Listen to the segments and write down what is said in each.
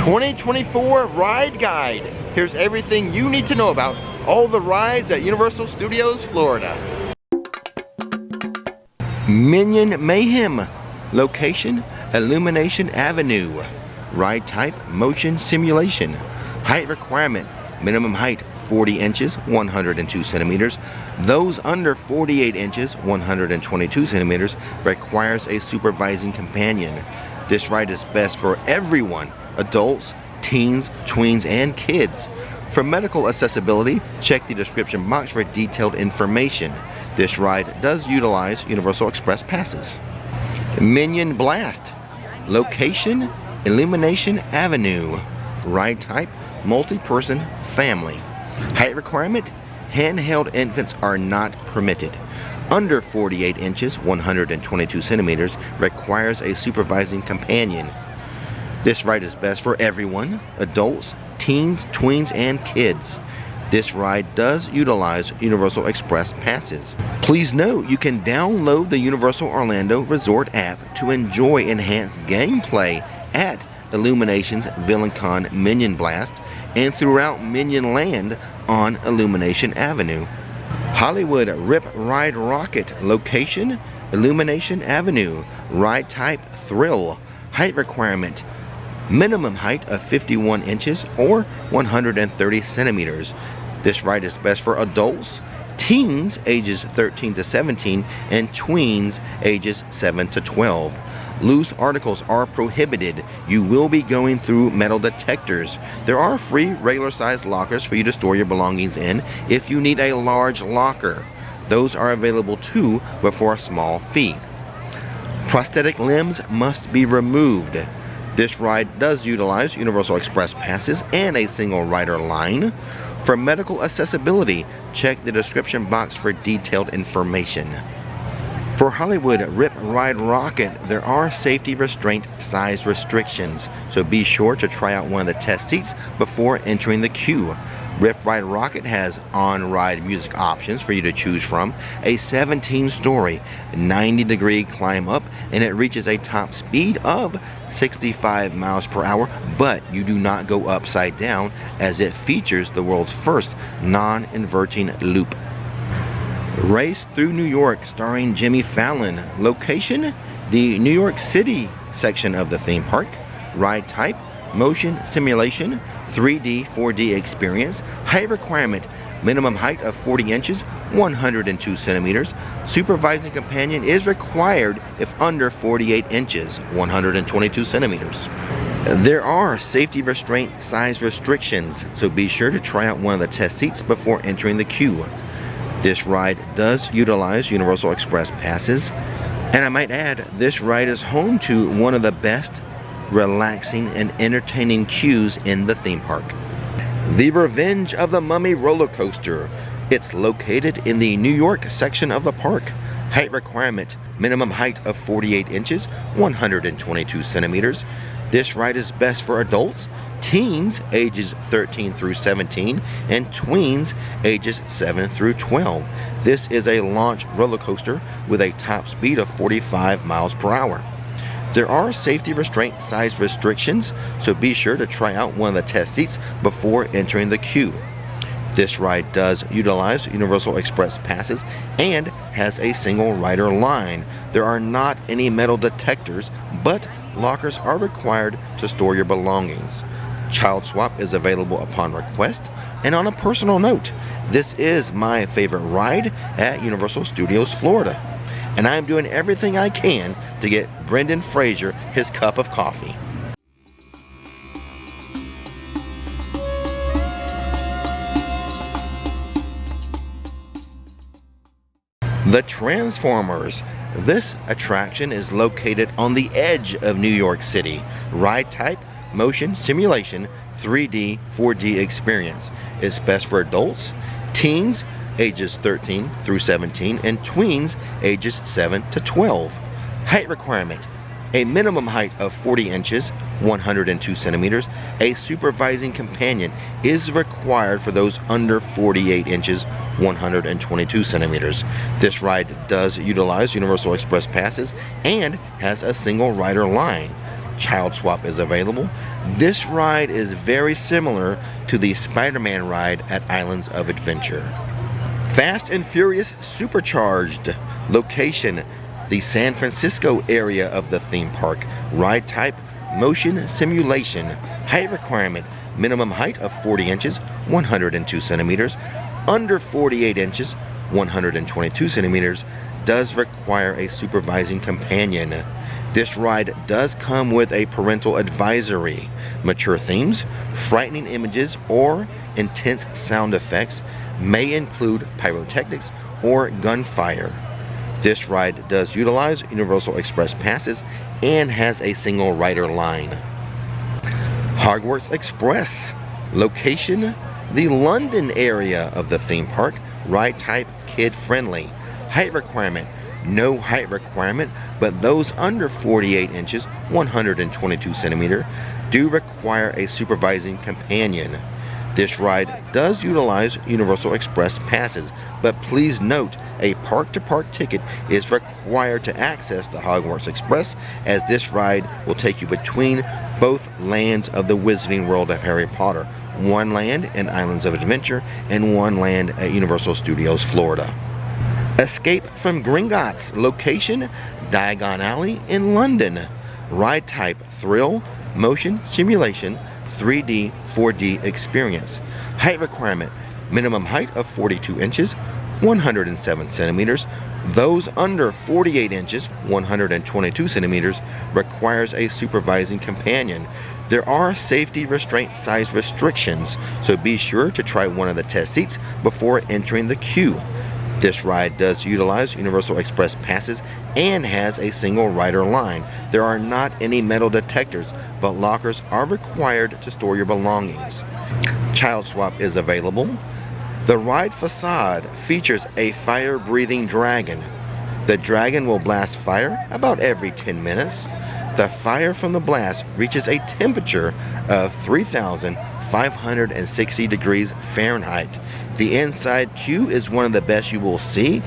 2024 Ride Guide. Here's everything you need to know about all the rides at Universal Studios Florida. Minion Mayhem. Location, Illumination Avenue. Ride type, motion simulation. Height requirement, minimum height 40 inches, 102 centimeters. Those under 48 inches, 122 centimeters, requires a supervising companion. This ride is best for everyone, adults, teens, tweens, and kids. For medical accessibility, check the description box for detailed information. This ride does utilize Universal Express passes. Minion Blast. Location, Illumination Avenue. Ride type, multi-person family. Height requirement, handheld infants are not permitted. Under 48 inches, 122 centimeters, requires a supervising companion. This ride is best for everyone, adults, teens, tweens, and kids. This ride does utilize Universal Express passes. Please note you can download the Universal Orlando Resort app to enjoy enhanced gameplay at Illumination's VillainCon Minion Blast and throughout Minion Land on Illumination Avenue. Hollywood Rip Ride Rocket. Location, Illumination Avenue. Ride type, thrill. Height requirement, minimum height of 51 inches or 130 centimeters. This ride is best for adults, teens ages 13 to 17, and tweens ages 7 to 12. Loose articles are prohibited. You will be going through metal detectors. There are free regular sized lockers for you to store your belongings in if you need a large locker. Those are available too, but for a small fee. Prosthetic limbs must be removed. This ride does utilize Universal Express passes and a single rider line. For medical accessibility, check the description box for detailed information. For Hollywood Rip Ride Rocket, there are safety restraint size restrictions, so be sure to try out one of the test seats before entering the queue. Rip Ride Rocket has on-ride music options for you to choose from, a 17-story, 90-degree climb up, and it reaches a top speed of 65 miles per hour, but you do not go upside down as it features the world's first non-inverting loop. Race Through New York starring Jimmy Fallon. Location, the New York City section of the theme park. Ride type, motion simulation, 3D, 4D experience. Height requirement, minimum height of 40 inches, 102 centimeters. Supervising companion is required if under 48 inches, 122 centimeters. There are safety restraint size restrictions, so be sure to try out one of the test seats before entering the queue. This ride does utilize Universal Express passes, and I might add, this ride is home to one of the best relaxing and entertaining queues in the theme park. The Revenge of the Mummy roller coaster. It's located in the New York section of the park. Height requirement, minimum height of 48 inches, 122 centimeters. This ride is best for adults, teens ages 13 through 17, and tweens ages 7 through 12. This is a launch roller coaster with a top speed of 45 miles per hour. There are safety restraint size restrictions, so be sure to try out one of the test seats before entering the queue. This ride does utilize Universal Express passes and has a single rider line. There are not any metal detectors, but lockers are required to store your belongings. Child swap is available upon request. And on a personal note, this is my favorite ride at Universal Studios Florida, and I'm doing everything I can to get Brendan Fraser his cup of coffee. The Transformers. This attraction is located on the edge of New York City. Ride type, motion simulation, 3D, 4D experience. It's best for adults, teens ages 13 through 17, and tweens ages 7 to 12. Height requirement, a minimum height of 40 inches, 102 centimeters. A supervising companion is required for those under 48 inches, 122 centimeters. This ride does utilize Universal Express passes and has a single rider line. Child swap is available. This ride is very similar to the Spider-Man ride at Islands of Adventure. Fast and Furious Supercharged. Location, the San Francisco area of the theme park. Ride type, motion simulation. Height requirement, minimum height of 40 inches, 102 centimeters. Under 48 inches, 122 centimeters. Does require a supervising companion. This ride does come with a parental advisory. Mature themes, frightening images, or intense sound effects may include pyrotechnics or gunfire. This ride does utilize Universal Express passes and has a single rider line. Hogwarts Express. Location, the London area of the theme park. Ride type, kid friendly. Height requirement, no height requirement, but those under 48 inches, 122 centimeter, do require a supervising companion. This ride does utilize Universal Express passes, but please note a park-to-park ticket is required to access the Hogwarts Express, as this ride will take you between both lands of the Wizarding World of Harry Potter. One land in Islands of Adventure and one land at Universal Studios Florida. Escape from Gringotts. Location, Diagon Alley in London. Ride type, thrill, motion, simulation, 3D, 4D experience. Height requirement, minimum height of 42 inches, 107 centimeters. Those under 48 inches, 122 centimeters, requires a supervising companion. There are safety restraint size restrictions, so be sure to try one of the test seats before entering the queue. This ride does utilize Universal Express passes and has a single rider line. There are not any metal detectors, but lockers are required to store your belongings. Child swap is available. The ride facade features a fire-breathing dragon. The dragon will blast fire about every 10 minutes. The fire from the blast reaches a temperature of 3,560 degrees Fahrenheit. The inside queue is one of the best you will see.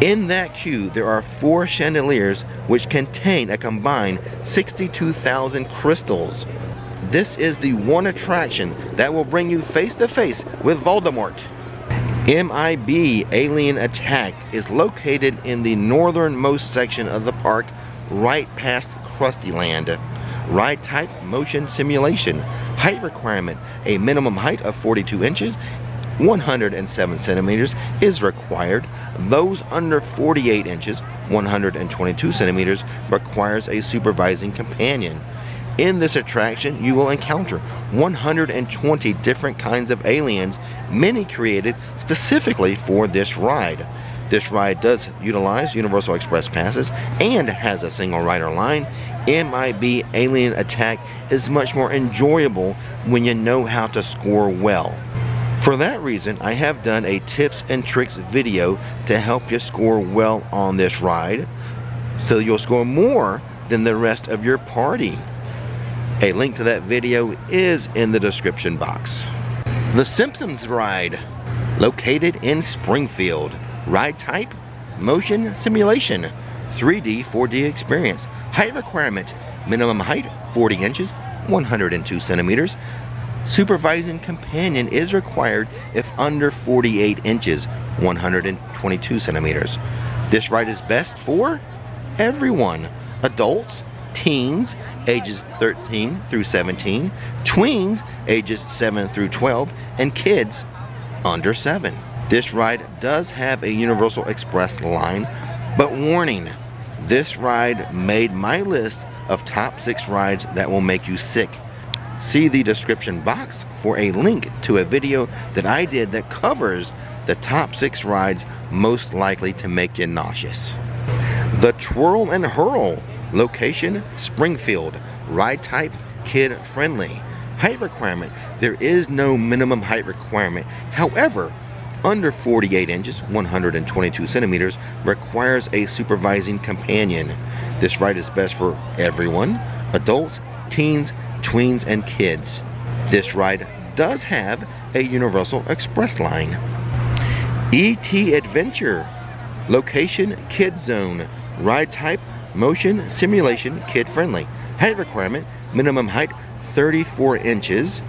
In that queue, there are 4 chandeliers which contain a combined 62,000 crystals. This is the one attraction that will bring you face to face with Voldemort. MIB Alien Attack is located in the northernmost section of the park, right past Krusty Land. Ride type, motion simulation. Height requirement, a minimum height of 42 inches, 107 centimeters is required. Those under 48 inches, 122 centimeters, requires a supervising companion. In this attraction, you will encounter 120 different kinds of aliens, many created specifically for this ride. This ride does utilize Universal Express passes and has a single rider line. MIB Alien Attack is much more enjoyable when you know how to score well. For that reason, I have done a tips and tricks video to help you score well on this ride, so you'll score more than the rest of your party. A link to that video is in the description box. The Simpsons ride, located in Springfield. Ride type, motion simulation, 3D, 4D experience. Height requirement, minimum height 40 inches, 102 centimeters. Supervising companion is required if under 48 inches, 122 centimeters. This ride is best for everyone. Adults, teens, ages 13 through 17, tweens, ages 7 through 12, and kids under 7. This ride does have a Universal Express line, but warning, this ride made my list of top 6 rides that will make you sick. See the description box for a link to a video that I did that covers the top 6 rides most likely to make you nauseous. The Twirl and Hurl, location Springfield. Ride type, kid friendly. Height requirement, there is no minimum height requirement. However, under 48 inches, 122 centimeters, requires a supervising companion. This ride is best for everyone, adults, teens, tweens, and kids. This ride does have a Universal Express line. E.T. Adventure, location Kid Zone. Ride type, motion simulation, kid friendly. Height requirement, minimum height 34 inches,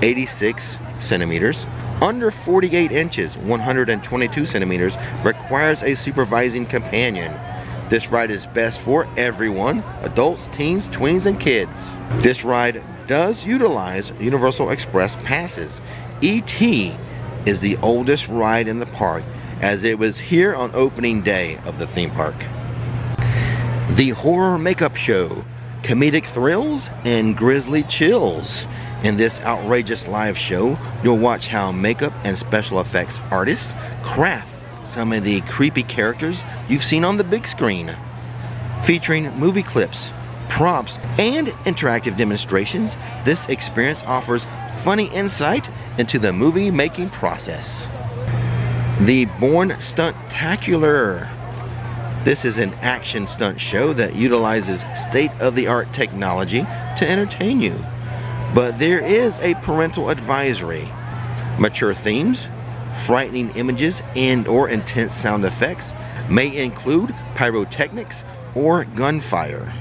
86 centimeters. Under 48 inches, 122 centimeters, requires a supervising companion. This ride is best for everyone, adults, teens, tweens, and kids. This ride does utilize Universal Express passes. E.T. is the oldest ride in the park, as it was here on opening day of the theme park. The Horror Makeup Show, comedic thrills and grisly chills. In this outrageous live show, you'll watch how makeup and special effects artists craft some of the creepy characters you've seen on the big screen. Featuring movie clips, props, and interactive demonstrations, this experience offers funny insight into the movie making process. The Born Stuntacular. This is an action stunt show that utilizes state-of-the-art technology to entertain you. But there is a parental advisory. Mature themes, frightening images, and/or intense sound effects may include pyrotechnics or gunfire.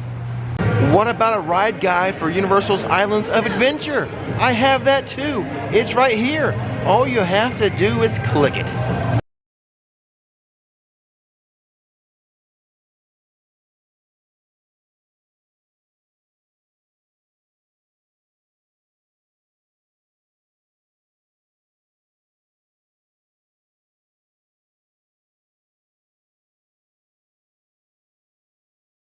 What about a ride guide for Universal's Islands of Adventure? I have that too. It's right here. All you have to do is click it.